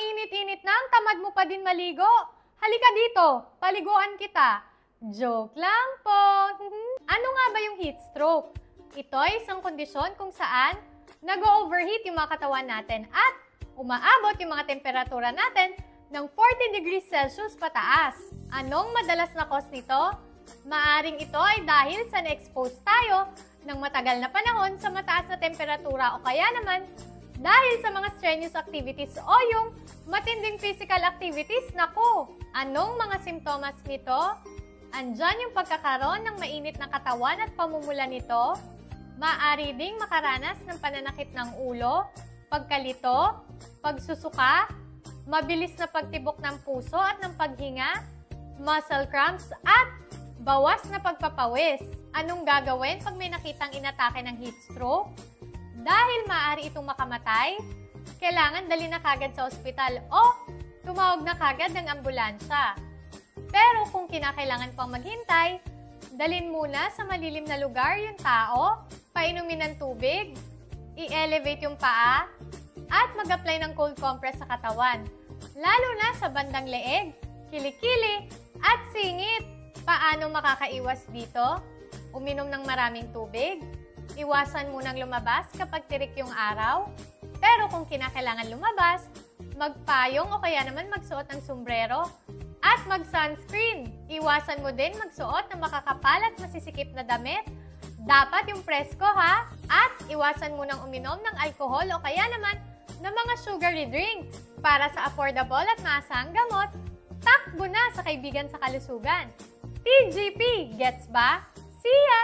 init-init na, tamad mo pa din maligo. Halika dito, paliguan kita. Joke lang po. Ano nga ba yung heat stroke? Ito ay isang kondisyon kung saan nag-overheat yung mga katawan natin at umaabot yung mga temperatura natin ng 40 degrees Celsius pataas. Anong madalas na cause nito? Maaring ito ay dahil sa na-expose tayo ng matagal na panahon sa mataas na temperatura o kaya naman dahil sa mga strenuous activities o yung matinding physical activities. Naku, anong mga simptomas nito? Andyan yung pagkakaroon ng mainit na katawan at pamumula nito. Maaari ding makaranas ng pananakit ng ulo, pagkalito, pagsusuka, mabilis na pagtibok ng puso at ng paghinga, muscle cramps at bawas na pagpapawis. Anong gagawin pag may nakitang inatake ng heat stroke? Dahil maaari itong makamatay, kailangan dali na kagad sa ospital o tumawag na kagad ng ambulansya. Pero kung kinakailangan pang maghintay, dalhin muna sa malilim na lugar yung tao, painumin ng tubig, i-elevate yung paa, at mag-apply ng cold compress sa katawan. Lalo na sa bandang leeg, kilikili, at singit. Paano makakaiwas dito? Uminom ng maraming tubig, iwasan munang lumabas kapag tirik yung araw, pero kung kinakailangan lumabas, magpayong o kaya naman magsuot ng sombrero, at mag-sunscreen. Iwasan mo din magsuot ng makakapal at masisikip na damit. Dapat yung presko ha. At iwasan mo nang uminom ng alcohol o kaya naman ng mga sugary drinks. Para sa affordable at maasahang gamot, takbo na sa kaibigan sa kalusugan. TGP, gets ba? See ya!